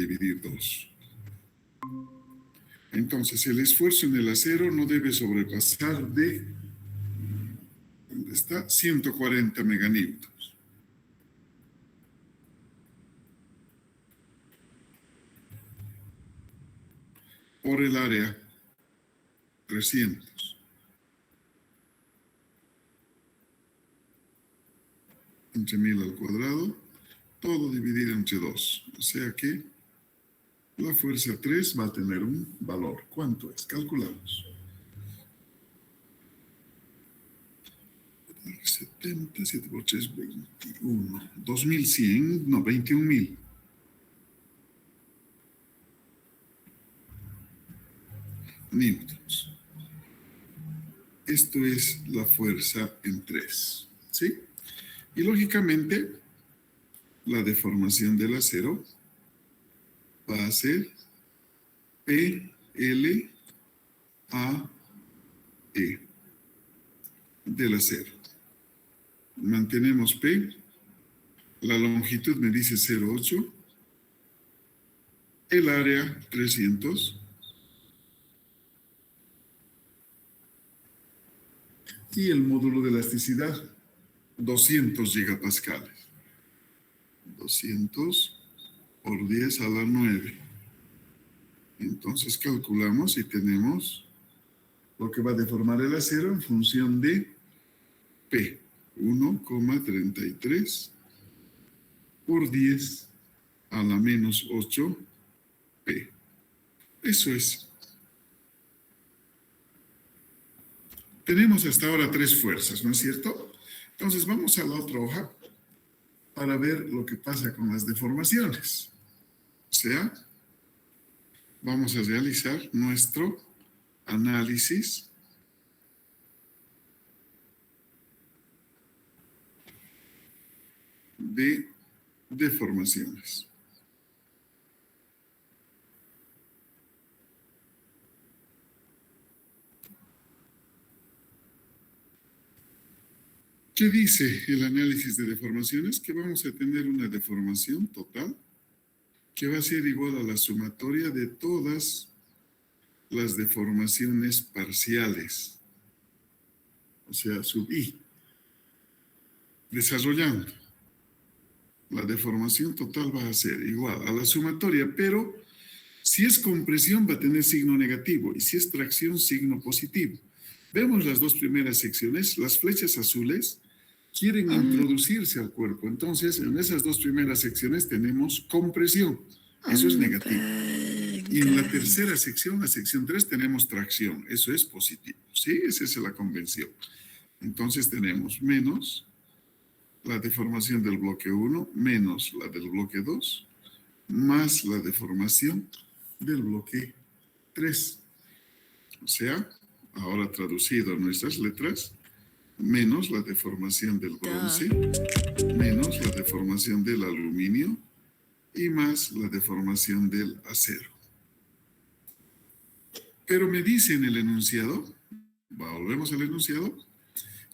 dividir 2. Entonces, el esfuerzo en el acero no debe sobrepasar de, ¿dónde está? 140 meganewtons. Por el área, 300. Entre 1000 al cuadrado, todo dividido entre 2. O sea que la fuerza 3 va a tener un valor. ¿Cuánto es? Calculamos. 70, 7 por 3, 21. 2100, no, 21.000. Newtons. Esto es la fuerza en 3. ¿Sí? Y lógicamente, la deformación del acero va a ser PLAE del acero. Mantenemos P, la longitud me dice 0,8, el área 300 y el módulo de elasticidad 200 gigapascales. 200 por 10 a la 9. Entonces calculamos y tenemos lo que va a deformar el acero en función de P, 1,33 por 10 a la menos 8 P. Eso es. Tenemos hasta ahora 3 fuerzas, ¿no es cierto? Entonces vamos a la otra hoja para ver lo que pasa con las deformaciones. O sea, vamos a realizar nuestro análisis de deformaciones. ¿Qué dice el análisis de deformaciones? Que vamos a tener una deformación total que va a ser igual a la sumatoria de todas las deformaciones parciales, o sea, sub i. Desarrollando, la deformación total va a ser igual a la sumatoria, pero si es compresión va a tener signo negativo y si es tracción, signo positivo. Vemos las dos primeras secciones, las flechas azules quieren introducirse al cuerpo. Entonces, en esas dos primeras secciones tenemos compresión. Eso es negativo. Y en la tercera sección, la sección 3, tenemos tracción. Eso es positivo. ¿Sí? Esa es la convención. Entonces tenemos menos la deformación del bloque 1, menos la del bloque 2, más la deformación del bloque 3. O sea, ahora traducido a nuestras letras, menos la deformación del bronce, menos la deformación del aluminio y más la deformación del acero. Pero me dice en el enunciado, volvemos al enunciado,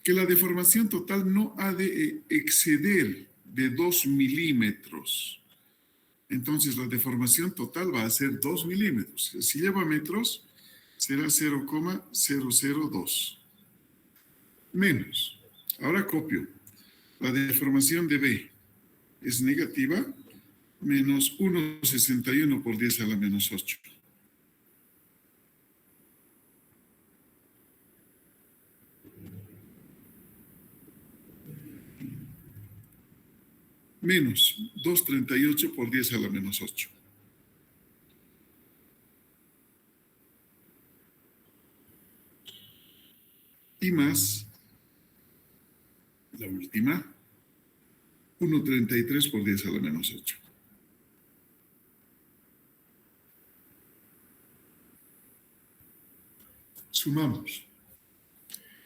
que la deformación total no ha de exceder de 2 milímetros. Entonces la deformación total va a ser 2 milímetros. Si lleva metros, será 0,002. Menos. Ahora copio. La deformación de B es negativa, menos 1,61 por 10 a la menos 8. Menos 2,38 por 10 a la menos 8. Y más la última, 1,33 por 10 a la menos 8. Sumamos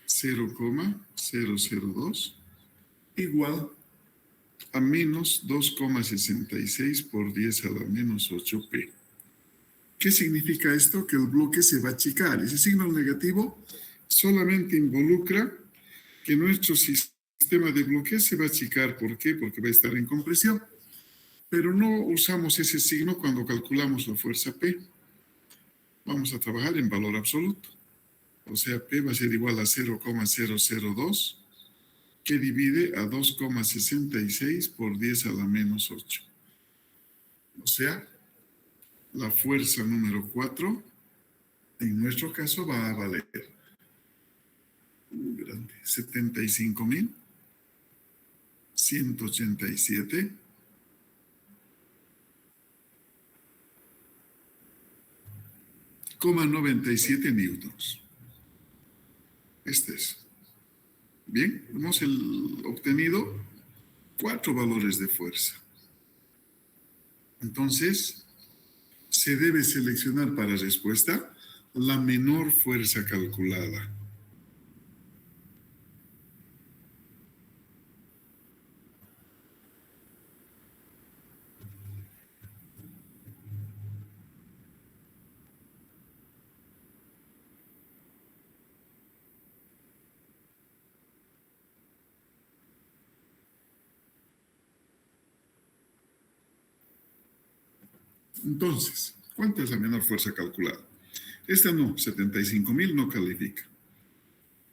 0,002 igual a menos 2,66 por 10 a la menos 8p. ¿Qué significa esto? Que el bloque se va a achicar. Ese signo negativo solamente involucra que nuestro sistema de bloque se va a achicar. ¿Por qué? Porque va a estar en compresión. Pero no usamos ese signo cuando calculamos la fuerza P. Vamos a trabajar en valor absoluto. O sea, P va a ser igual a 0,002, que divide a 2,66 por 10 a la menos 8. O sea, la fuerza número 4, en nuestro caso, va a valer 75.187,97 newtons. Este es. Bien, hemos obtenido 4 valores de fuerza. Entonces, se debe seleccionar para respuesta la menor fuerza calculada. Entonces, ¿cuánta es la menor fuerza calculada? Esta no, 75.000 no califica.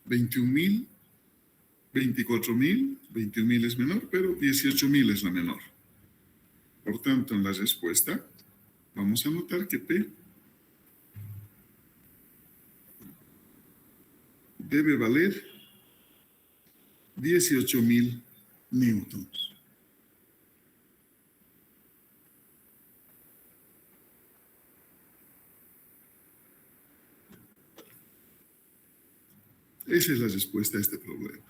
21.000, 24.000, 21.000 es menor, pero 18.000 es la menor. Por tanto, en la respuesta vamos a notar que P debe valer 18.000 newtons. Esa es la respuesta a este problema.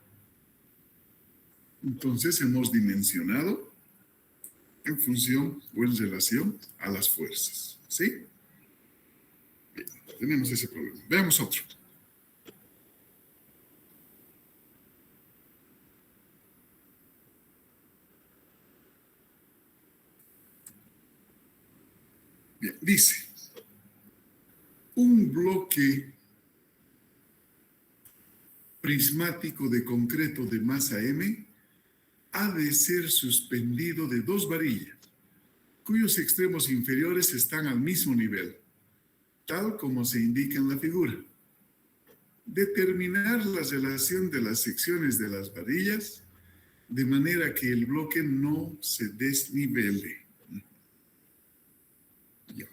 Entonces hemos dimensionado en función o en relación a las fuerzas. ¿Sí? Bien, tenemos ese problema. Veamos otro. Bien, dice, un bloque prismático de concreto de masa M ha de ser suspendido de 2 varillas, cuyos extremos inferiores están al mismo nivel, tal como se indica en la figura. Determinar la relación de las secciones de las varillas de manera que el bloque no se desnivele. Ya.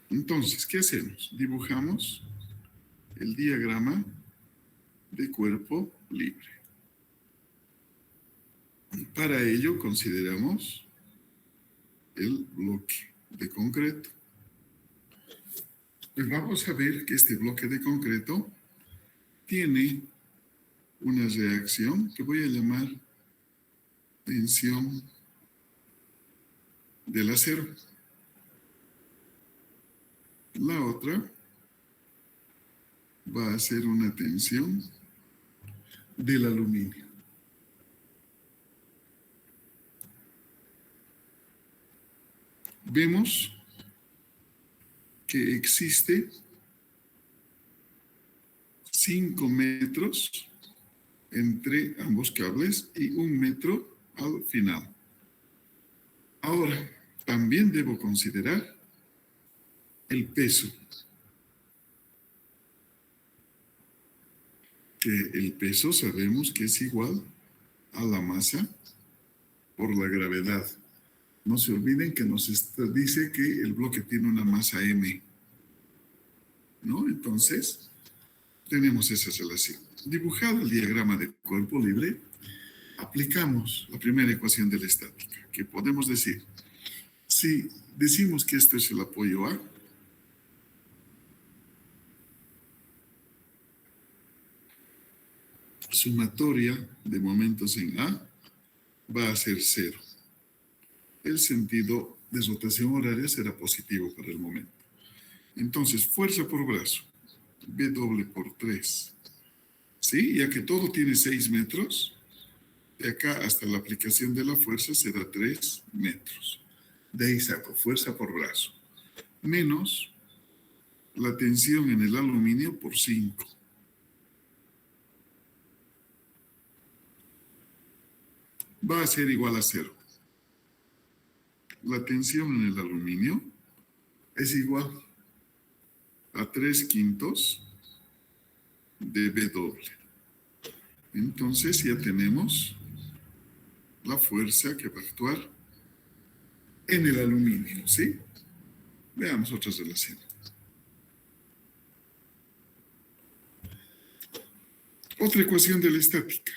Entonces, ¿qué hacemos? Dibujamos el diagrama de cuerpo libre. Para ello consideramos el bloque de concreto. Pues vamos a ver que este bloque de concreto tiene una reacción que voy a llamar tensión del acero. La otra va a ser una tensión del aluminio. Vemos que existe 5 metros entre ambos cables y 1 metro al final. Ahora, también debo considerar el peso. Que el peso sabemos que es igual a la masa por la gravedad. No se olviden que nos dice que el bloque tiene una masa M. ¿No? Entonces, tenemos esa relación. Dibujado el diagrama de cuerpo libre, aplicamos la primera ecuación de la estática, que podemos decir, si decimos que esto es el apoyo A, sumatoria de momentos en A va a ser 0. El sentido de rotación horaria será positivo para el momento. Entonces, fuerza por brazo, B doble por 3. ¿Sí? Ya que todo tiene 6 metros, de acá hasta la aplicación de la fuerza será 3 metros. De ahí saco fuerza por brazo. Menos la tensión en el aluminio por 5. Va a ser igual a 0. la tensión en el aluminio es igual a 3/5 de B doble. Entonces ya tenemos la fuerza que va a actuar en el aluminio, ¿sí? Veamos otras relaciones. Otra ecuación de la estática.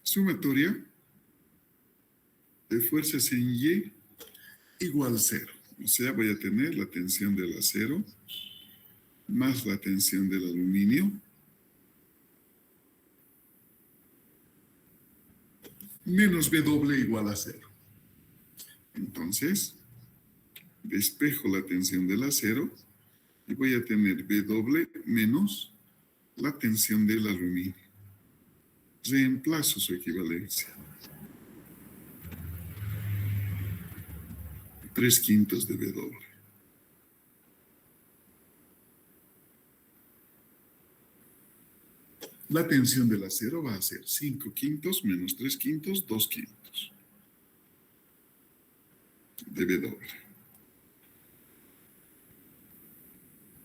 Sumatoria de fuerzas en Y igual 0. O sea, voy a tener la tensión del acero más la tensión del aluminio menos B doble igual a 0. Entonces, despejo la tensión del acero y voy a tener B doble menos la tensión del aluminio. Reemplazo su equivalencia. 3/5 de B doble. La tensión del acero va a ser 5/5 menos 3/5, 2/5 de B doble.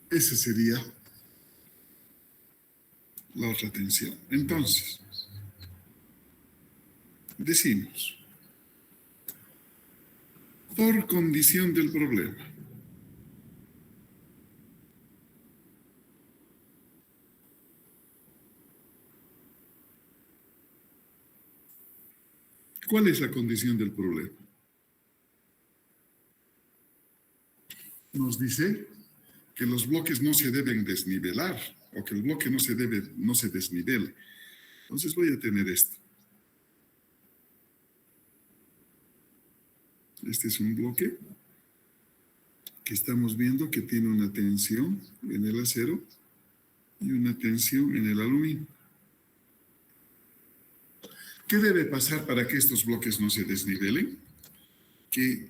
Esa sería la otra tensión. Entonces, decimos, por condición del problema, ¿cuál es la condición del problema? Nos dice que los bloques no se deben desnivelar o que el bloque no se desnivele. Entonces voy a tener esto. Este es un bloque que estamos viendo que tiene una tensión en el acero y una tensión en el aluminio. ¿Qué debe pasar para que estos bloques no se desnivelen? Que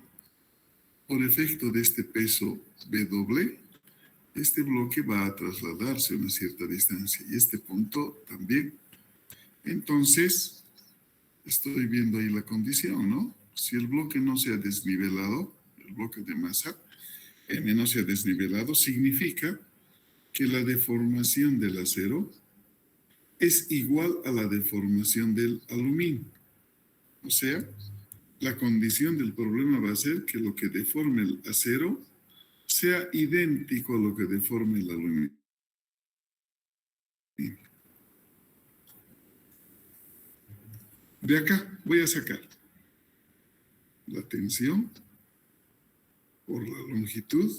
por efecto de este peso B doble, este bloque va a trasladarse a una cierta distancia y este punto también. Entonces, estoy viendo ahí la condición, ¿no? Si el bloque no se ha desnivelado, el bloque de masa M no se ha desnivelado, significa que la deformación del acero es igual a la deformación del aluminio. O sea, la condición del problema va a ser que lo que deforme el acero sea idéntico a lo que deforme el aluminio. De acá voy a sacar la tensión por la longitud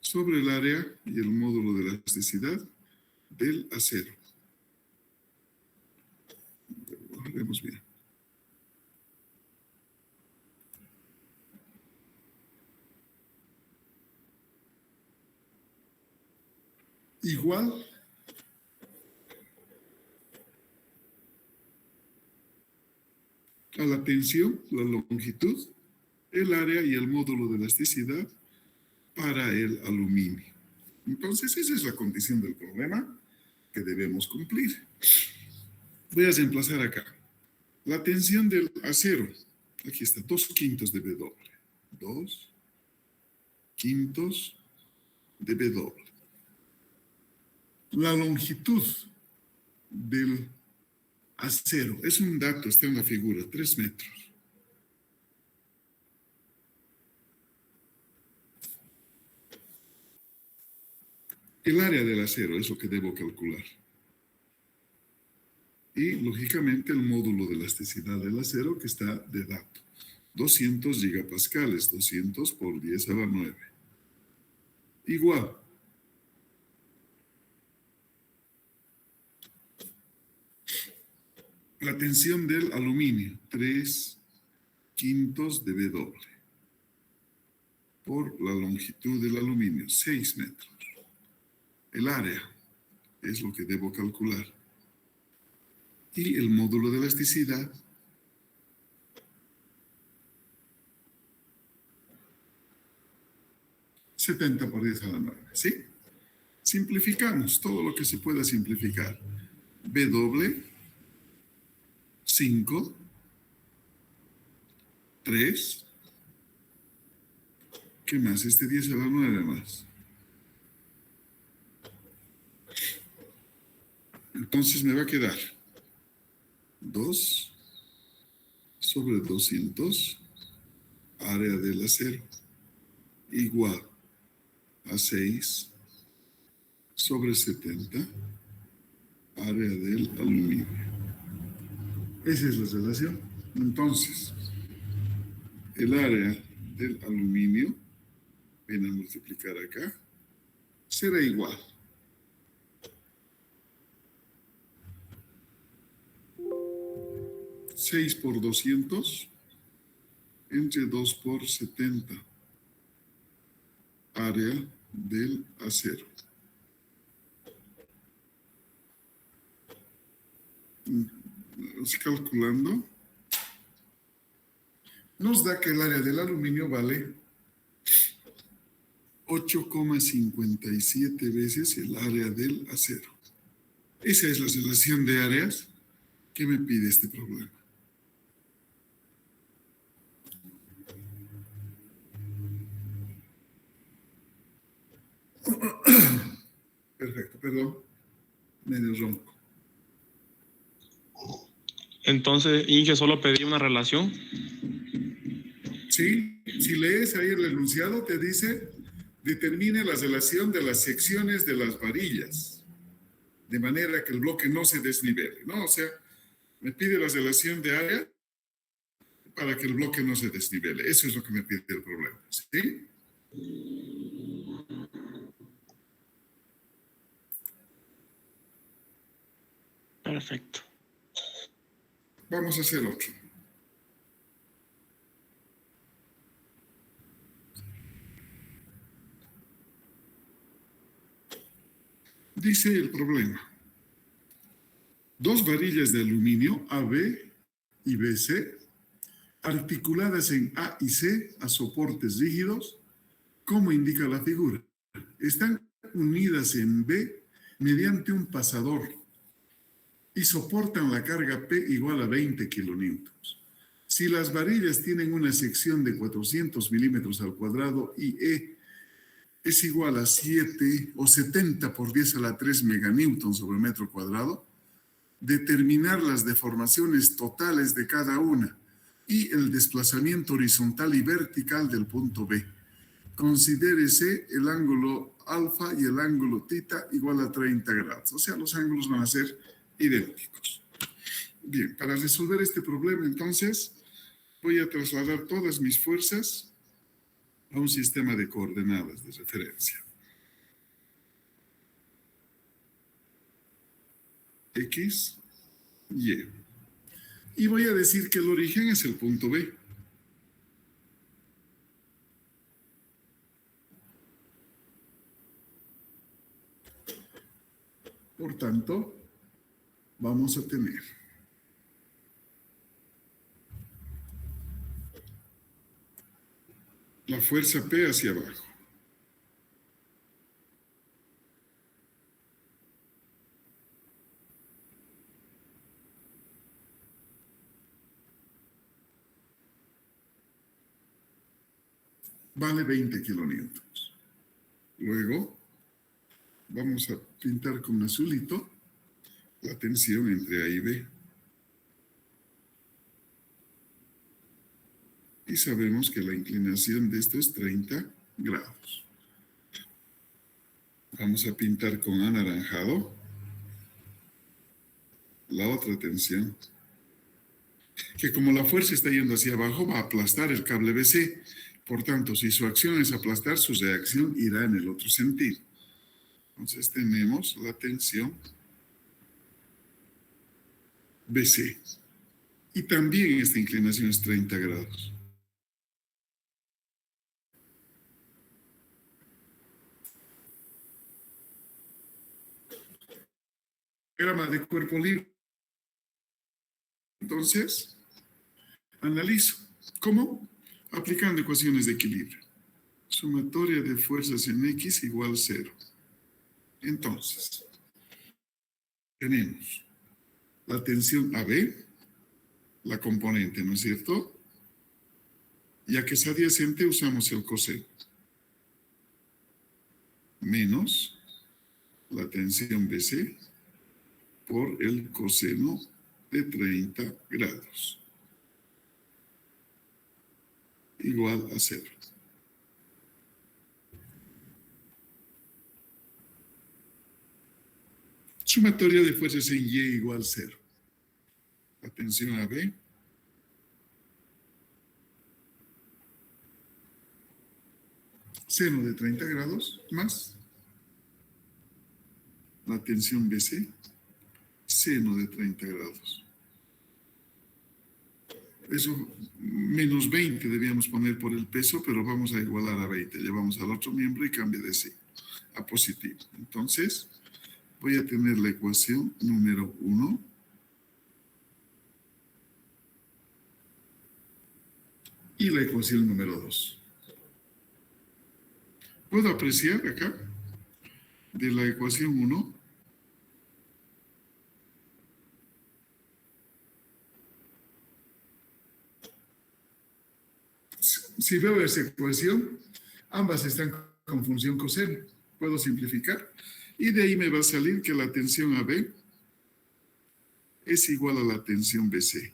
sobre el área y el módulo de elasticidad del acero. Vemos bien. Igual a la tensión, la longitud, el área y el módulo de elasticidad para el aluminio. Entonces, esa es la condición del problema que debemos cumplir. Voy a reemplazar acá. La tensión del acero, aquí está, 2/5 de B doble. 2/5 de B doble. La longitud del acero, es un dato, está en la figura, 3 metros. El área del acero es lo que debo calcular. Y, lógicamente, el módulo de elasticidad del acero que está de dato. 200 gigapascales, 200 por 10 a la 9. Igual. La tensión del aluminio, 3/5 de B doble. Por la longitud del aluminio, 6 metros. El área es lo que debo calcular. Y el módulo de elasticidad, $70 por 10 a la 9, ¿sí? Simplificamos todo lo que se pueda simplificar. B doble, 5, 3, ¿Qué más? Este 10 a la 9 más. Entonces me va a quedar 2 sobre 200 área del acero igual a 6 sobre 70 área del aluminio. Esa es la relación. Entonces, el área del aluminio, viene a multiplicar acá, será igual. ¿6 por 200 entre 2 por 70 área del acero? Calculando, nos da que el área del aluminio vale 8,57 veces el área del acero. Esa es la relación de áreas que me pide este problema. Perfecto, perdón, medio ronco. Entonces, Inge solo pedí una relación. Sí, si lees ahí el enunciado, te dice, determine la relación de las secciones de las varillas, de manera que el bloque no se desnivele, ¿no? O sea, me pide la relación de área para que el bloque no se desnivele. Eso es lo que me pide el problema, ¿sí? Perfecto. Vamos a hacer otro. Dice el problema. 2 varillas de aluminio AB y BC, articuladas en A y C a soportes rígidos, como indica la figura. Están unidas en B mediante un pasador y soportan la carga P igual a 20 kilonewtons. Si las varillas tienen una sección de 400 milímetros al cuadrado y E es igual a 7 o 70 por 10 a la 3 meganewtons sobre metro cuadrado, determinar las deformaciones totales de cada una y el desplazamiento horizontal y vertical del punto B. Considérese el ángulo alfa y el ángulo tita igual a 30 grados. O sea, los ángulos van a ser idénticos. Bien, para resolver este problema, entonces, voy a trasladar todas mis fuerzas a un sistema de coordenadas de referencia. X, Y. Y voy a decir que el origen es el punto B. Por tanto, vamos a tener la fuerza P hacia abajo. Vale 20 kilonewtons. Luego, vamos a pintar con azulito la tensión entre A y B. Y sabemos que la inclinación de esto es 30 grados. Vamos a pintar con anaranjado la otra tensión, que como la fuerza está yendo hacia abajo, va a aplastar el cable BC. Por tanto, si su acción es aplastar, su reacción irá en el otro sentido. Entonces tenemos la tensión BC. Y también esta inclinación es 30 grados. Diagrama de cuerpo libre. Entonces, analizo. ¿Cómo? Aplicando ecuaciones de equilibrio. Sumatoria de fuerzas en X igual 0. Entonces, tenemos la tensión AB, la componente, ¿no es cierto? Ya que es adyacente, usamos el coseno. menos la tensión BC por el coseno de 30 grados, igual a 0. Sumatoria de fuerzas en Y igual a 0. La tensión AB seno de 30 grados más la tensión BC, seno de 30 grados. Eso, menos 20 debíamos poner por el peso, pero vamos a igualar a 20. Llevamos al otro miembro y cambia de C a positivo. Entonces, voy a tener la ecuación número 1. Y la ecuación número 2. Puedo apreciar acá, de la ecuación 1, si veo esa ecuación, ambas están con función coseno. Puedo simplificar. Y de ahí me va a salir que la tensión AB es igual a la tensión BC.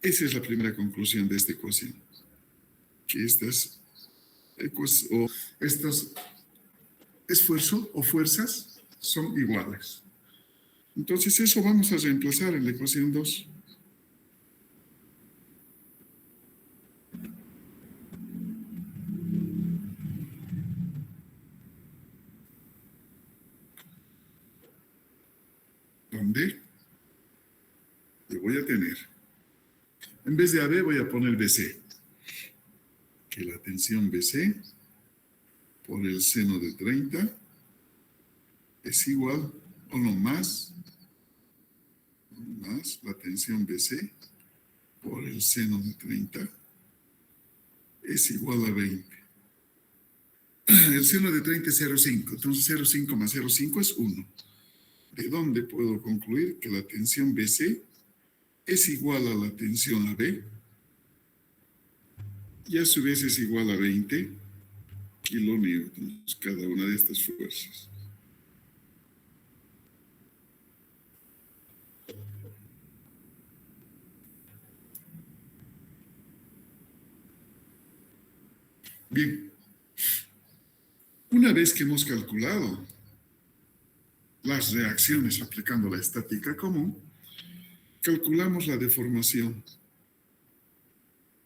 Esa es la primera conclusión de esta ecuación. Que estos esfuerzos o fuerzas son iguales. Entonces eso vamos a reemplazar en la ecuación 2. ¿Dónde? Yo voy a tener, en vez de AB voy a poner BC. Que la tensión BC por el seno de 30 es igual o no más la tensión BC por el seno de 30 es igual a 20. El seno de 30 es 0,5, entonces 0,5 más 0,5 es 1. ¿De dónde puedo concluir que la tensión BC es igual a la tensión AB? Y a su vez es igual a 20 kilonewtons cada una de estas fuerzas. Bien, una vez que hemos calculado las reacciones aplicando la estática común, calculamos la deformación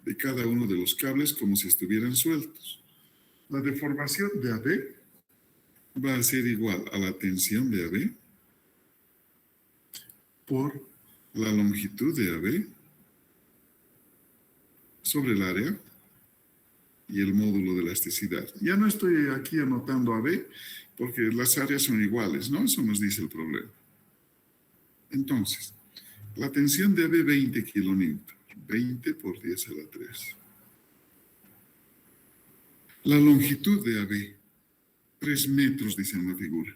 de cada uno de los cables como si estuvieran sueltos. La deformación de AB va a ser igual a la tensión de AB por la longitud de AB sobre el área y el módulo de elasticidad. Ya no estoy aquí anotando AB porque las áreas son iguales, ¿no? Eso nos dice el problema. Entonces, la tensión de AB 20 kilonewton, 20 por 10 a la 3. La longitud de AB, 3 metros, dice en la figura.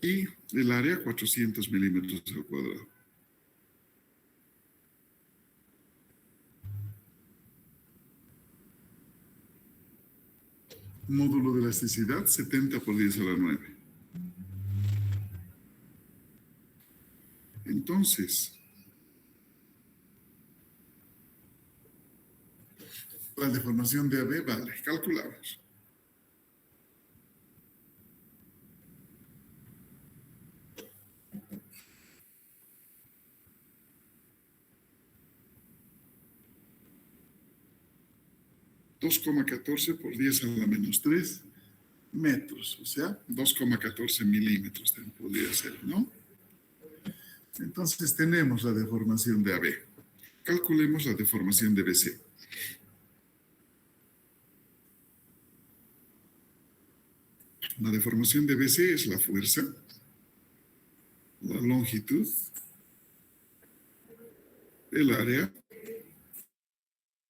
Y el área, 400 milímetros al cuadrado. Módulo de elasticidad, 70 por 10 a la 9. Entonces, la deformación de AB, vale, calculamos. $2,14 por 10 a la menos 3 metros, o sea, 2,14 milímetros podría ser, ¿no? Entonces tenemos la deformación de AB. Calculemos la deformación de BC. La deformación de BC es la fuerza, la longitud, el área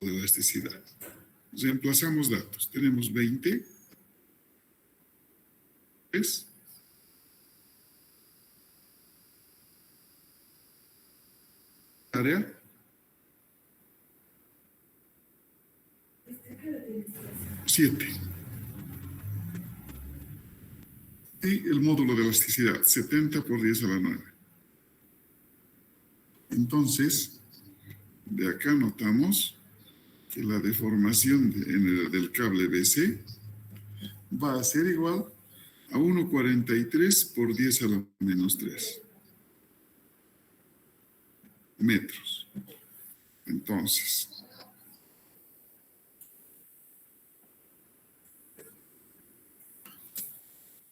de elasticidad. Reemplazamos datos. Tenemos 20. ¿Es? Área. 7. Y el módulo de elasticidad, 70 por 10 a la 9. Entonces, de acá notamos que la deformación del cable BC va a ser igual a 1,43 por 10 a la menos 3 metros. Entonces,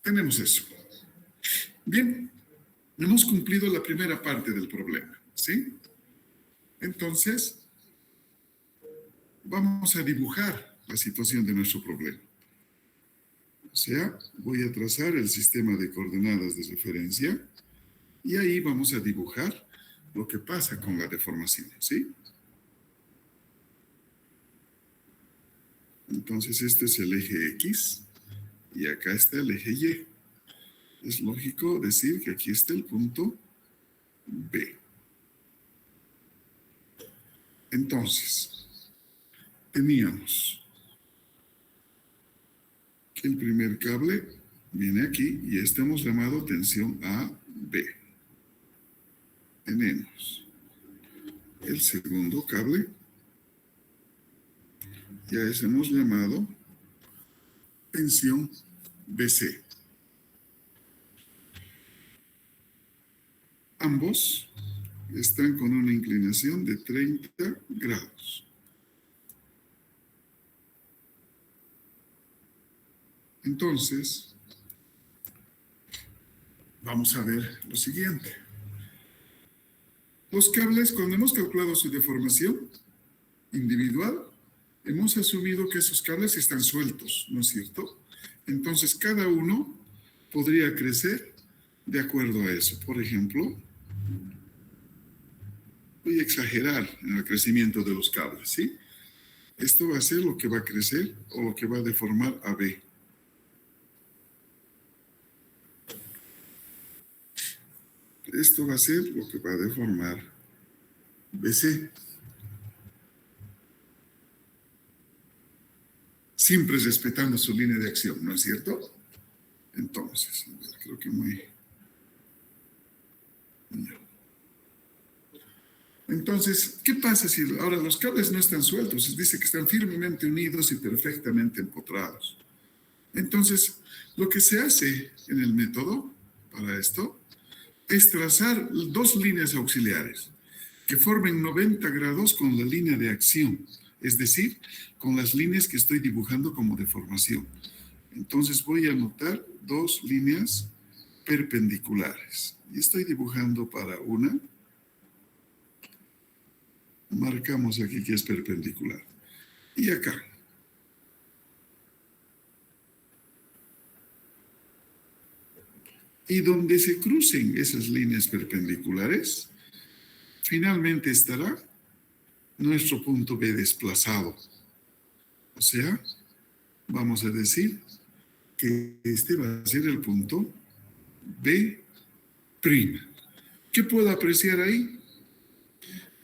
tenemos eso. Bien, hemos cumplido la primera parte del problema, ¿sí? Entonces, vamos a dibujar la situación de nuestro problema. O sea, voy a trazar el sistema de coordenadas de referencia y ahí vamos a dibujar lo que pasa con la deformación, ¿sí? Entonces, este es el eje X y acá está el eje Y. Es lógico decir que aquí está el punto B. Entonces, teníamos que el primer cable viene aquí y este hemos llamado tensión AB. Tenemos el segundo cable, ya ese hemos llamado tensión BC. Ambos están con una inclinación de 30 grados. Entonces, vamos a ver lo siguiente. Los cables, cuando hemos calculado su deformación individual, hemos asumido que esos cables están sueltos, ¿no es cierto? Entonces, cada uno podría crecer de acuerdo a eso. Por ejemplo, voy a exagerar en el crecimiento de los cables, ¿sí? Esto va a ser lo que va a crecer o lo que va a deformar a B. Esto va a ser lo que va a deformar BC. Siempre respetando su línea de acción, ¿no es cierto? Entonces, creo que muy... Entonces, ¿qué pasa si ahora los cables no están sueltos? Dice que están firmemente unidos y perfectamente empotrados. Entonces, lo que se hace en el método para esto es trazar dos líneas auxiliares que formen 90 grados con la línea de acción, es decir, con las líneas que estoy dibujando como deformación. Entonces voy a anotar dos líneas perpendiculares. Y estoy dibujando para una. Marcamos aquí que es perpendicular. Y acá. Y donde se crucen esas líneas perpendiculares, finalmente estará nuestro punto B desplazado. O sea, vamos a decir que este va a ser el punto B'. ¿Qué puedo apreciar ahí?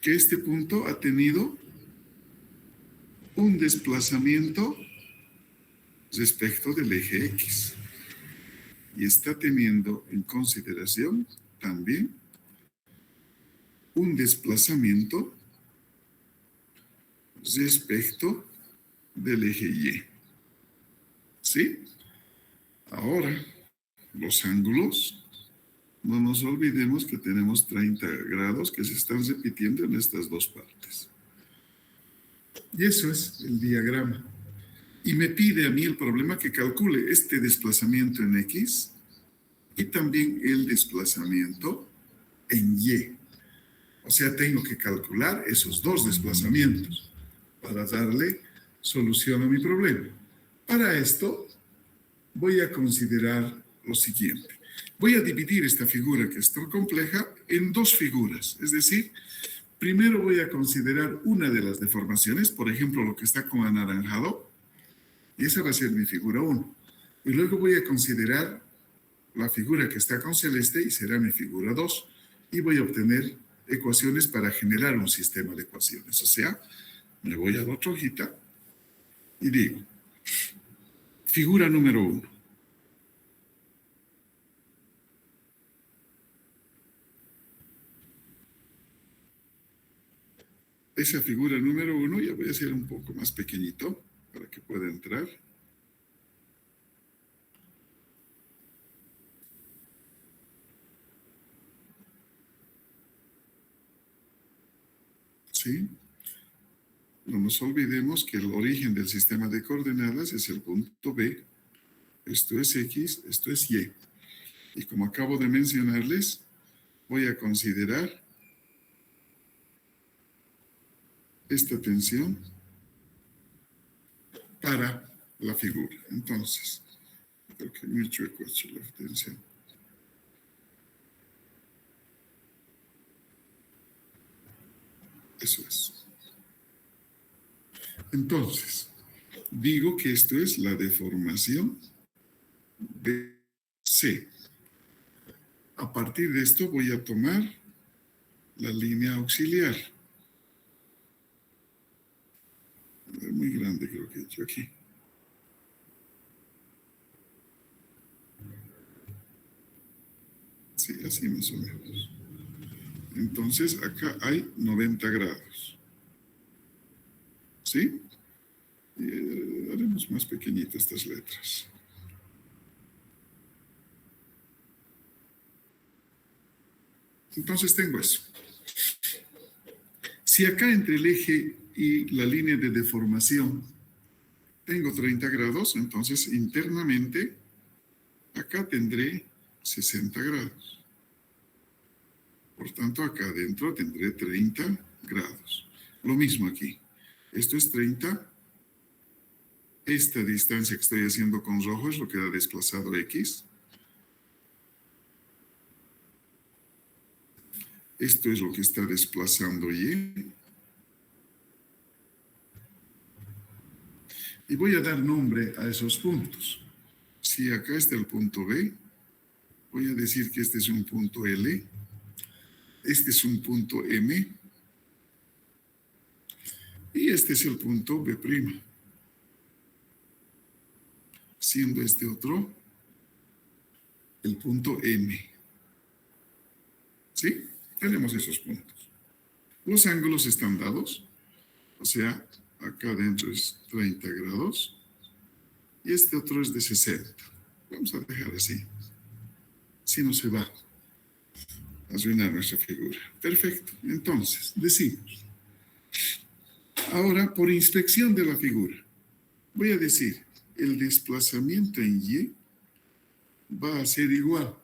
Que este punto ha tenido un desplazamiento respecto del eje X. Y está teniendo en consideración también un desplazamiento respecto del eje Y. ¿Sí? Ahora, los ángulos, no nos olvidemos que tenemos 30 grados que se están repitiendo en estas dos partes. Y eso es el diagrama. Y me pide a mí el problema que calcule este desplazamiento en X y también el desplazamiento en Y. O sea, tengo que calcular esos dos desplazamientos para darle solución a mi problema. Para esto, voy a considerar lo siguiente. Voy a dividir esta figura, que es tan compleja, en dos figuras. Es decir, primero voy a considerar una de las deformaciones, por ejemplo, lo que está con anaranjado, y esa va a ser mi figura 1. Y luego voy a considerar la figura que está con celeste y será mi figura 2. Y voy a obtener ecuaciones para generar un sistema de ecuaciones. O sea, me voy a la otra hojita Y digo, figura número 1. Esa figura número 1 ya voy a hacer un poco más pequeñito para que pueda entrar. ¿Sí? No nos olvidemos que el origen del sistema de coordenadas es el punto B. Esto es X, esto es Y. Y como acabo de mencionarles, voy a considerar esta tensión para la figura. Entonces, creo que me chueco hecho la tensión. Eso es. Entonces, digo que esto es la deformación BC. A partir de esto voy a tomar la línea auxiliar. Muy grande creo que he hecho aquí. Sí, así más o menos. Entonces acá hay 90 grados. ¿Sí? Y haremos más pequeñitas estas letras. Entonces tengo eso. Si acá entre el eje y la línea de deformación tengo 30 grados, entonces internamente acá tendré 60 grados. Por tanto, acá adentro tendré 30 grados. Lo mismo aquí. Esto es 30. Esta distancia que estoy haciendo con rojo es lo que da desplazado X. Esto es lo que está desplazando Y. Y voy a dar nombre a esos puntos. Si acá está el punto B, voy a decir que este es un punto L. Este es un punto M. Y este es el punto B'. Siendo este otro el punto M. ¿Sí? Tenemos esos puntos. Los ángulos están dados. O sea, acá adentro es 30 grados. Y este otro es de 60. Vamos a dejar así. Si no se va a arruinar nuestra figura. Perfecto. Entonces, decimos. Ahora, por inspección de la figura, voy a decir, el desplazamiento en Y va a ser igual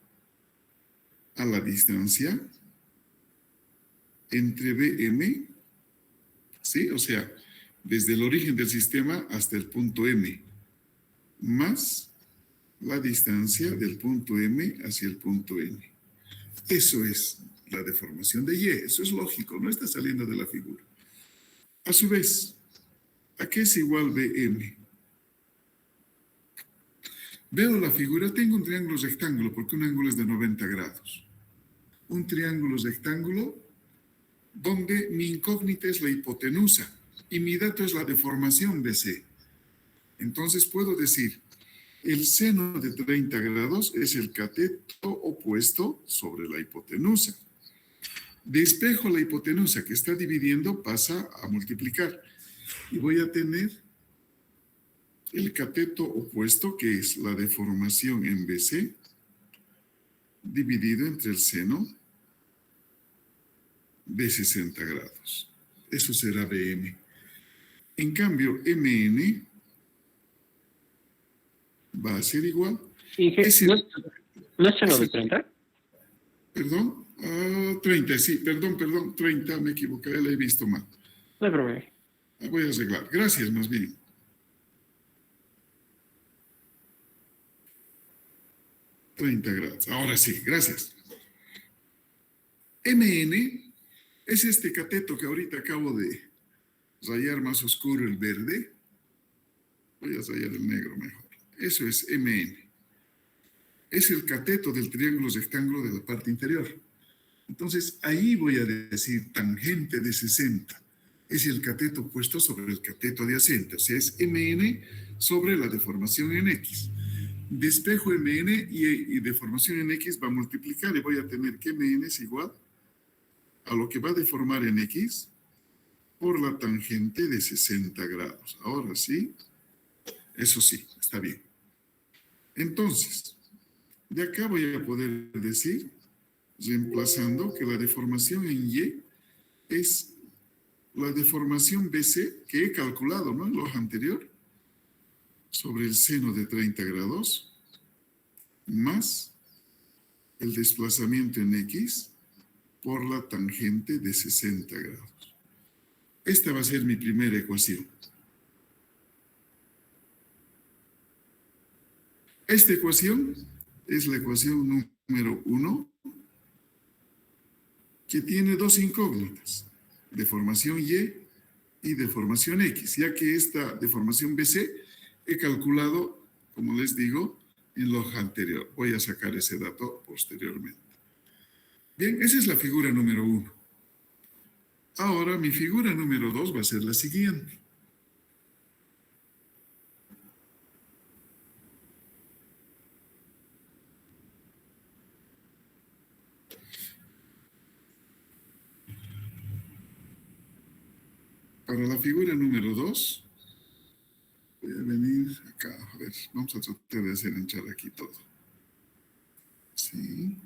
a la distancia entre BM, ¿sí? O sea, desde el origen del sistema hasta el punto M, más la distancia del punto M hacia el punto N. Eso es la deformación de Y. Eso es lógico, no está saliendo de la figura. A su vez, ¿a qué es igual BM? Veo la figura, tengo un triángulo rectángulo, porque un ángulo es de 90 grados. Un triángulo rectángulo donde mi incógnita es la hipotenusa y mi dato es la deformación BC. Entonces puedo decir, el seno de 30 grados es el cateto opuesto sobre la hipotenusa. Despejo la hipotenusa que está dividiendo, pasa a multiplicar. Y voy a tener el cateto opuesto, que es la deformación en BC, dividido entre el seno de 60 grados. Eso será BM. En cambio, MN va a ser igual. ¿No es seno de 30? Perdón, 30, sí, perdón, 30, me equivoqué, la he visto mal. No hay problema. Voy a arreglar. Gracias, más bien. $30. Ahora sí, gracias. MN es este cateto que ahorita acabo de rayar más oscuro el verde. Voy a rayar el negro mejor. Eso es MN. Es el cateto del triángulo rectángulo de la parte inferior. Entonces, ahí voy a decir tangente de 60. es el cateto puesto sobre el cateto adyacente, o sea, es mn sobre la deformación en X. Despejo mn y deformación en X va a multiplicar y voy a tener que mn es igual a lo que va a deformar en X por la tangente de 60 grados. Ahora sí, eso sí, está bien. Entonces, de acá voy a poder decir, reemplazando, que la deformación en Y es la deformación BC que he calculado, ¿no? En la hoja anterior, sobre el seno de 30 grados, más el desplazamiento en X por la tangente de 60 grados. Esta va a ser mi primera ecuación. Esta ecuación es la ecuación número 1, que tiene dos incógnitas, deformación Y y deformación X, ya que esta deformación BC he calculado, como les digo, en la hoja anterior. Voy a sacar ese dato posteriormente. Bien, esa es la figura número 1. Ahora mi figura número 2 va a ser la siguiente. Para la figura número 2, voy a venir acá, a ver, vamos a tratar de hacer entrar aquí todo. Sí.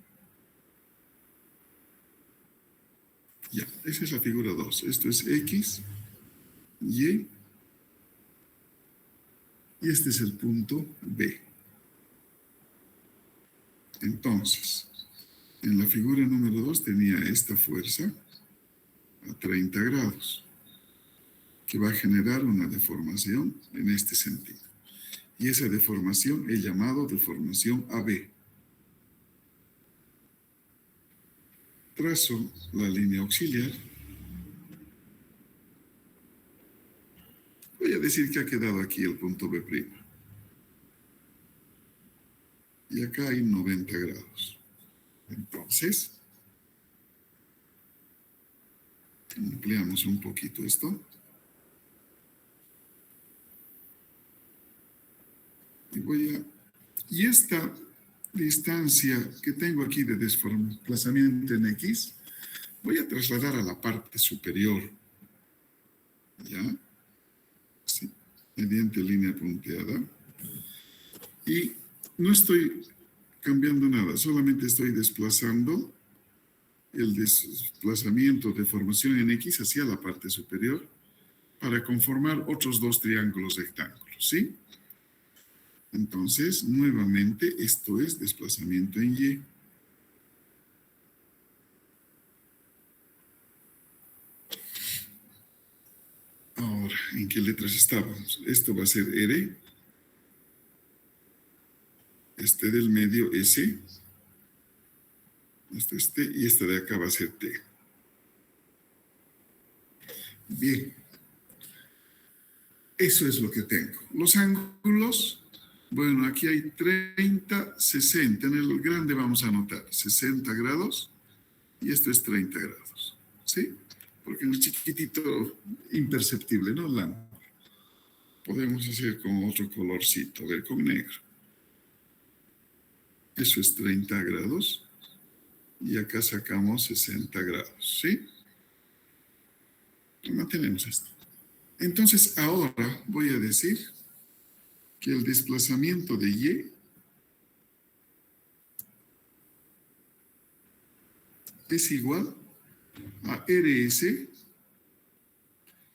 Ya, esa es la figura 2. Esto es X, Y, y este es el punto B. Entonces, en la figura número 2 tenía esta fuerza a 30 grados, que va a generar una deformación en este sentido. Y esa deformación he llamado deformación AB. Trazo la línea auxiliar. Voy a decir que ha quedado aquí el punto B'. Y acá hay 90 grados. Entonces, ampliamos un poquito esto. Y esta distancia que tengo aquí de desplazamiento en X, voy a trasladar a la parte superior. ¿Ya? Sí, mediante línea punteada. Y no estoy cambiando nada, solamente estoy desplazando el desplazamiento de formación en X hacia la parte superior para conformar otros dos triángulos rectángulos, ¿sí? Entonces, nuevamente, esto es desplazamiento en Y. Ahora, ¿en qué letras estábamos? Esto va a ser R. Este del medio S. Este, y este de acá va a ser T. Bien. Eso es lo que tengo. Los ángulos, bueno, aquí hay 30, 60. En el grande vamos a anotar 60 grados y esto es 30 grados. ¿Sí? Porque en el chiquitito, imperceptible, ¿no? El ángulo. Podemos hacer con otro colorcito, a ver, con negro. Eso es 30 grados. Y acá sacamos 60 grados, ¿sí? Mantenemos esto. Entonces, ahora voy a decir que el desplazamiento de Y es igual a RS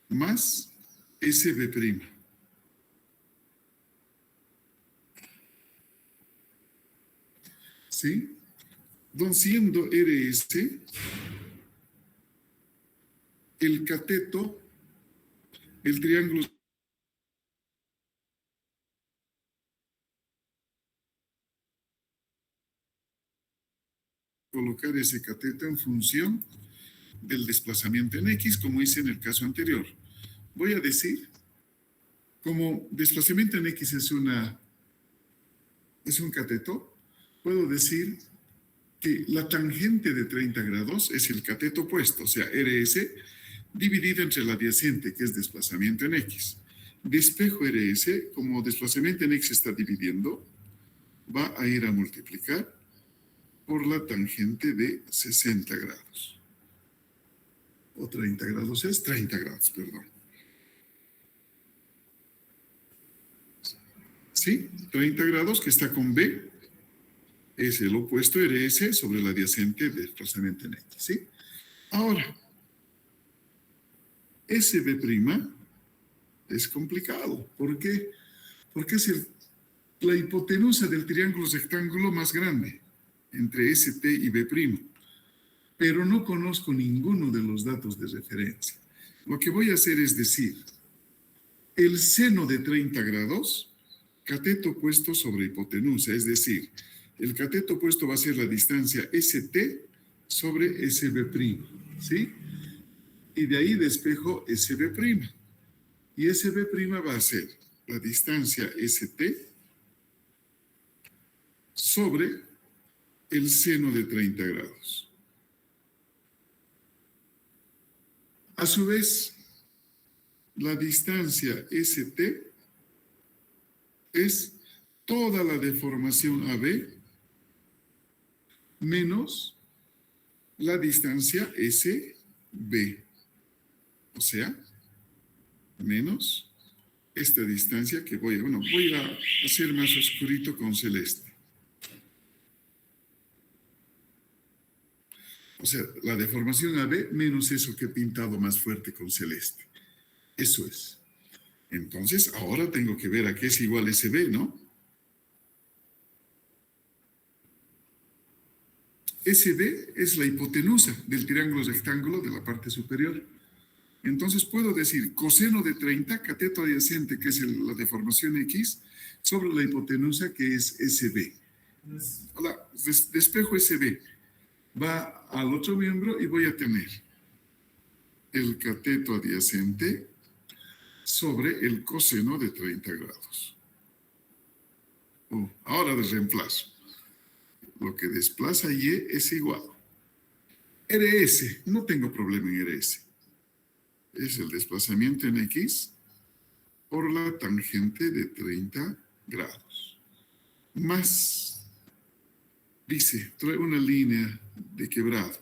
más SB'. ¿Sí? Don siendo RS el cateto, el triángulo colocar ese cateto en función del desplazamiento en X, como hice en el caso anterior. Voy a decir, como desplazamiento en X es un cateto, puedo decir que la tangente de 30 grados es el cateto opuesto, o sea, RS dividido entre el adyacente, que es desplazamiento en X. Despejo RS, como desplazamiento en X está dividiendo, va a ir a multiplicar por la tangente de 60 grados. O 30 grados, es 30 grados, perdón. ¿Sí? 30 grados que está con B, es el opuesto RS sobre el adyacente de desplazamiento en X, ¿sí? Ahora, SB' es complicado. ¿Por qué? Porque es la hipotenusa del triángulo rectángulo más grande entre ST y B', pero no conozco ninguno de los datos de referencia. Lo que voy a hacer es decir, el seno de 30 grados, cateto opuesto sobre hipotenusa, es decir, el cateto opuesto va a ser la distancia ST sobre SB', ¿sí? Y de ahí despejo SB'. Y SB' va a ser la distancia ST sobre el seno de 30 grados. A su vez, la distancia ST es toda la deformación AB menos la distancia SB. O sea, menos esta distancia que voy a hacer más oscurito con celeste. O sea, la deformación AB menos eso que he pintado más fuerte con celeste. Eso es. Entonces, ahora tengo que ver a qué es igual SB, ¿no? SB es la hipotenusa del triángulo rectángulo de la parte superior. Entonces puedo decir coseno de 30, cateto adyacente, que es la deformación X, sobre la hipotenusa, que es SB. Ahora, despejo SB. Va al otro miembro y voy a tener el cateto adyacente sobre el coseno de 30 grados. Ahora de reemplazo. Lo que desplaza Y es igual. RS, no tengo problema en RS. Es el desplazamiento en X por la tangente de 30 grados. Más, dice, trae una línea de quebrado.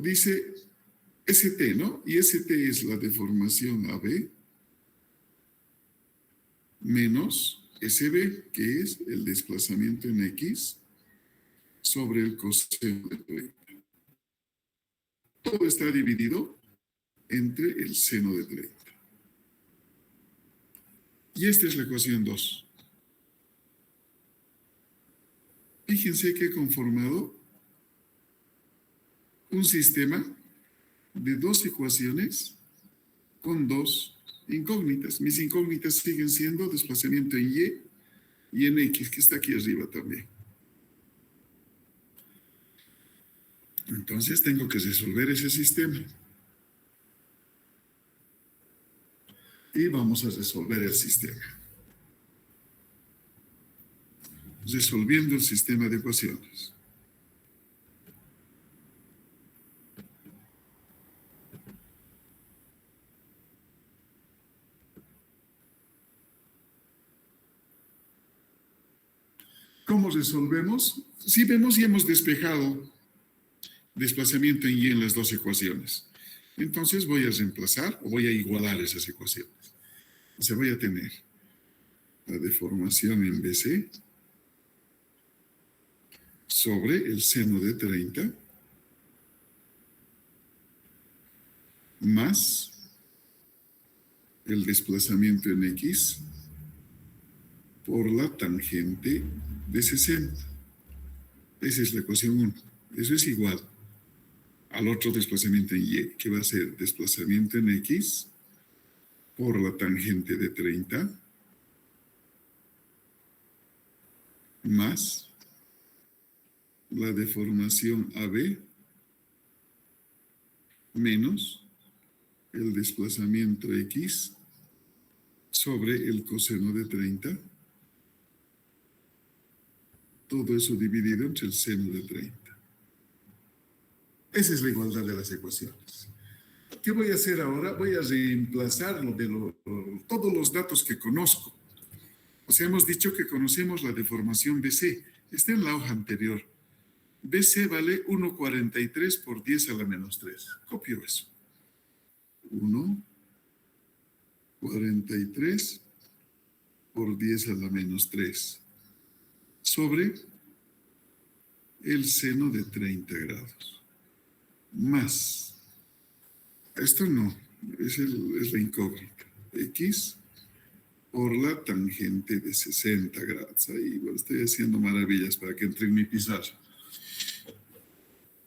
Dice ST, ¿no? Y ST es la deformación AB menos SB, que es el desplazamiento en X sobre el coseno de 30. Todo está dividido entre el seno de 30. Y esta es la ecuación 2. Fíjense que he conformado un sistema de dos ecuaciones con dos incógnitas. Mis incógnitas siguen siendo desplazamiento en Y en X, que está aquí arriba también. Entonces tengo que resolver ese sistema. Y vamos a resolver el sistema. Resolviendo el sistema de ecuaciones. ¿Cómo resolvemos? Si vemos y hemos despejado desplazamiento en Y en las dos ecuaciones. Entonces voy a reemplazar o voy a igualar esas ecuaciones. O sea, voy a tener la deformación en BC sobre el seno de 30 más el desplazamiento en X por la tangente de 60. Esa es la ecuación 1. Eso es igual al otro desplazamiento en Y, que va a ser desplazamiento en X por la tangente de 30 más la deformación AB menos el desplazamiento X sobre el coseno de 30. Todo eso dividido entre el seno de 30. Esa es la igualdad de las ecuaciones. ¿Qué voy a hacer ahora? Voy a reemplazar todos los datos que conozco. O sea, hemos dicho que conocemos la deformación BC. Está en la hoja anterior. BC vale 1,43 por 10 a la menos 3. Copio eso. 1,43 por 10 a la menos 3 sobre el seno de 30 grados. Más. Esto no, es la incógnita. X por la tangente de 60 grados. Ahí igual estoy haciendo maravillas para que entre en mi pizarra.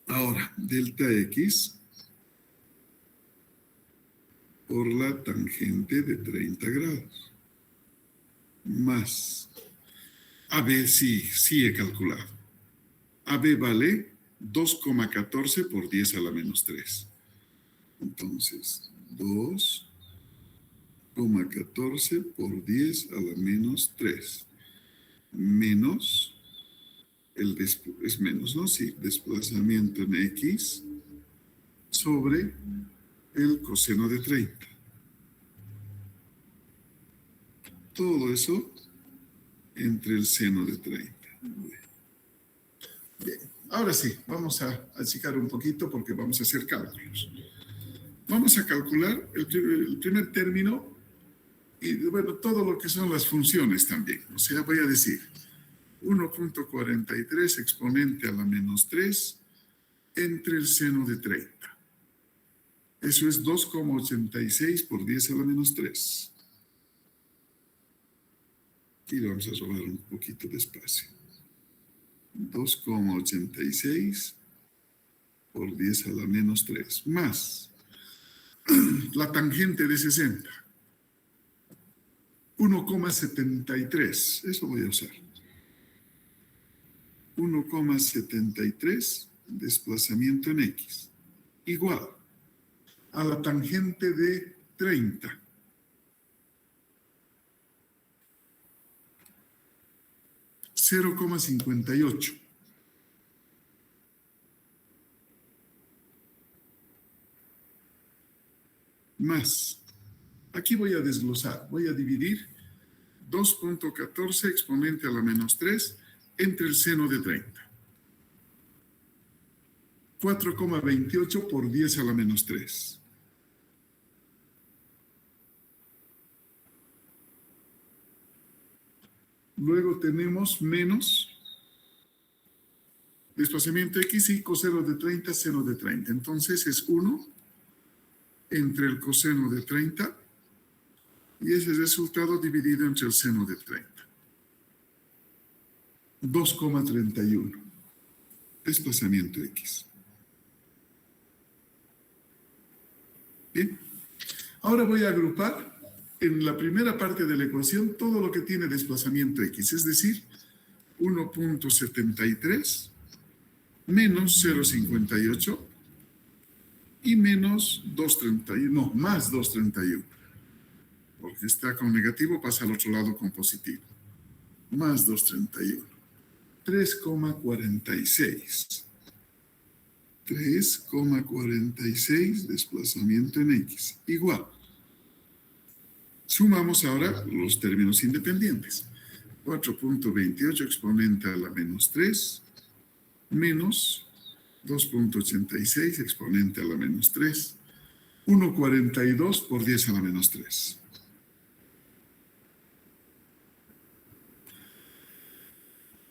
Ahora, delta X por la tangente de 30 grados. Más. AB sí he calculado. AB vale 2,14 por 10 a la menos 3. Entonces, 2,14 por 10 a la menos 3. Menos, es menos, ¿no? Sí, desplazamiento en X sobre el coseno de 30. Todo eso entre el seno de 30. Bien, ahora sí, vamos a achicar un poquito porque vamos a hacer cálculos. Vamos a calcular el primer término y, bueno, todo lo que son las funciones también. O sea, voy a decir 1,43 exponente a la menos 3 entre el seno de 30. Eso es 2,86 por 10 a la menos 3. Y vamos a robar un poquito de espacio. 2,86 por 10 a la menos 3. Más la tangente de 60. 1,73. Eso voy a usar. 1,73 desplazamiento en X. Igual a la tangente de 30. 0,58. Más. Aquí voy a desglosar. Voy a dividir 2,14 exponente a la menos 3 entre el seno de 30. 4,28 por 10 a la menos 3. Luego tenemos menos desplazamiento X y coseno de 30, seno de 30. Entonces es 1 entre el coseno de 30 y ese resultado dividido entre el seno de 30. 2,31. Desplazamiento X. Bien. Ahora voy a agrupar en la primera parte de la ecuación todo lo que tiene desplazamiento X, es decir, 1,73 menos 0,58 y menos 2,31, no, más 2,31. Porque está con negativo, pasa al otro lado con positivo. Más 2,31. 3,46. 3,46 desplazamiento en X. Igual. Sumamos ahora los términos independientes. 4,28 exponente a la menos 3 menos 2,86 exponente a la menos 3. 1,42 por 10 a la menos 3.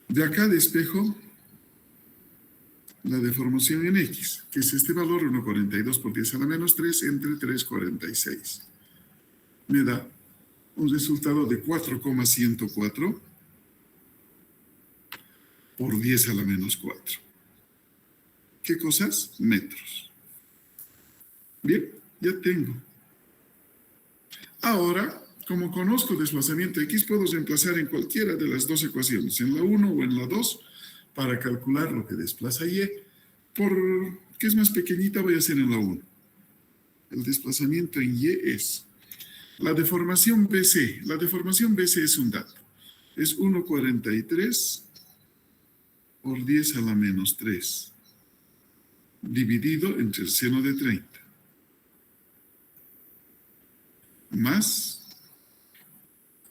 De acá despejo la deformación en X, que es este valor, 1,42 por 10 a la menos 3 entre 3,46. Me da un resultado de 4,104 por 10 a la menos 4. ¿Qué cosas? Metros. Bien, ya tengo. Ahora, como conozco desplazamiento X, puedo reemplazar en cualquiera de las dos ecuaciones, en la 1 o en la 2, para calcular lo que desplaza Y. Porque es más pequeñita, voy a hacer en la 1. El desplazamiento en Y es la deformación BC. La deformación BC es un dato. Es 1,43 por 10 a la menos 3. dividido entre el seno de 30. Más,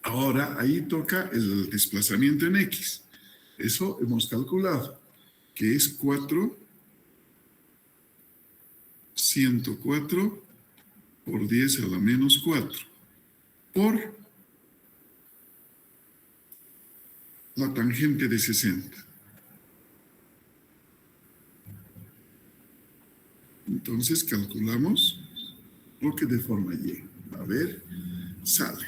ahora ahí toca el desplazamiento en X. Eso hemos calculado, que es 104 por 10 a la menos 4, por la tangente de 60. Entonces calculamos lo que deforma Y. A ver, sale.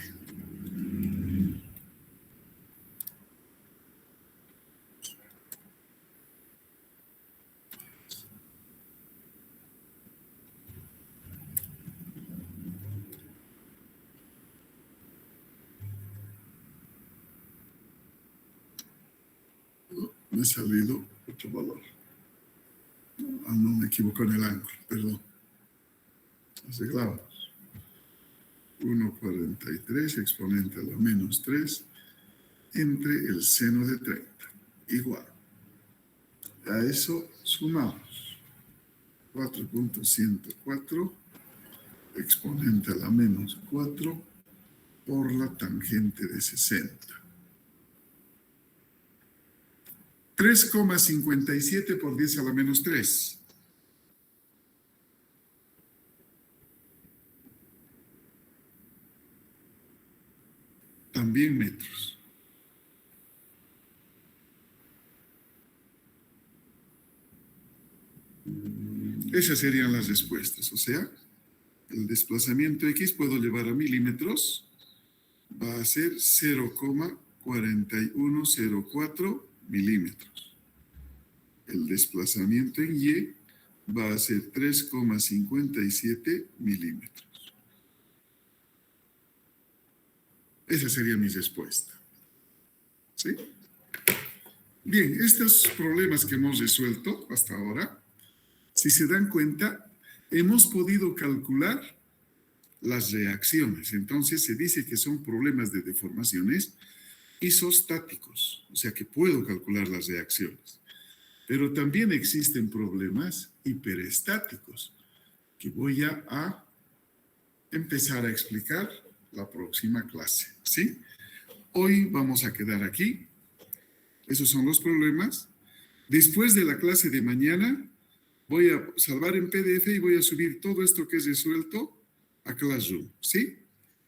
Me ha salido otro valor. No me equivoco en el ángulo, perdón. Arreglamos. 1,43 exponente a la menos 3 entre el seno de 30. Igual. A eso sumamos. 4.104 exponente a la menos 4 por la tangente de 60. 3,57 por 10 a la menos 3. También metros. Esas serían las respuestas. O sea, el desplazamiento X puedo llevar a milímetros. Va a ser 0,4104 milímetros. El desplazamiento en Y va a ser 3,57 milímetros. Esa sería mi respuesta. ¿Sí? Bien, estos problemas que hemos resuelto hasta ahora, si se dan cuenta, hemos podido calcular las reacciones. Entonces se dice que son problemas de deformaciones isostáticos, o sea que puedo calcular las reacciones. Pero también existen problemas hiperestáticos que voy a empezar a explicar la próxima clase, ¿sí? Hoy vamos a quedar aquí. Esos son los problemas. Después de la clase de mañana, voy a salvar en PDF y voy a subir todo esto que es resuelto a Classroom, ¿sí?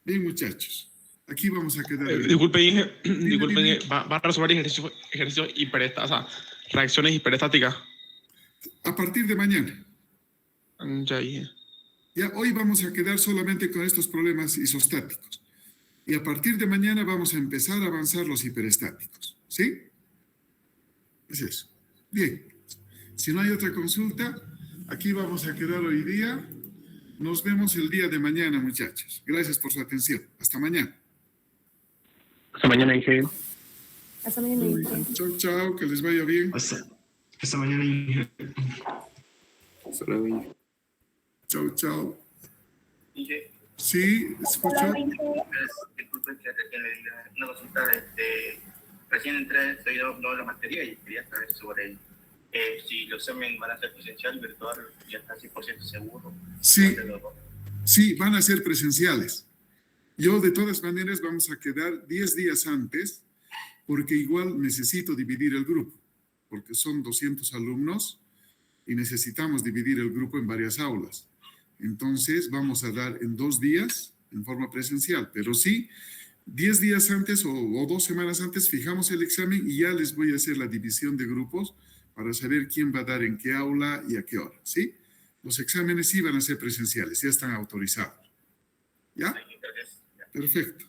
Bien, muchachos. Aquí vamos a quedar. Disculpe, Inge, disculpe, va a resolver ejercicios o sea, reacciones hiperestáticas. A partir de mañana. Ya, Inge. Ya, hoy vamos a quedar solamente con estos problemas isostáticos. Y a partir de mañana vamos a empezar a avanzar los hiperestáticos, ¿sí? Es eso. Bien. Si no hay otra consulta, aquí vamos a quedar hoy día. Nos vemos el día de mañana, muchachos. Gracias por su atención. Hasta mañana. Hasta mañana, Inge. Hasta mañana, Inge. Chao, chao. Que les vaya bien. Hasta mañana, Inge. Hasta luego, Inge. Chao, chao. Inge, Sí, escucho. disculpe que recién le diga una consulta. Recién entré, estoy dando la materia y quería saber sobre si los exámenes van a ser presencial, virtual, ya está 100% seguro. Sí, sí, van a ser presenciales. Yo, de todas maneras, vamos a quedar 10 días antes, porque igual necesito dividir el grupo, porque son 200 alumnos y necesitamos dividir el grupo en varias aulas. Entonces, vamos a dar en 2 días en forma presencial, pero sí, 10 días antes o 2 semanas antes fijamos el examen y ya les voy a hacer la división de grupos para saber quién va a dar en qué aula y a qué hora, ¿sí? Los exámenes sí van a ser presenciales, ya están autorizados. ¿Ya? Perfecto.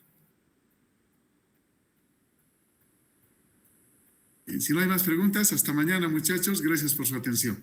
Y si no hay más preguntas, hasta mañana, muchachos. Gracias por su atención.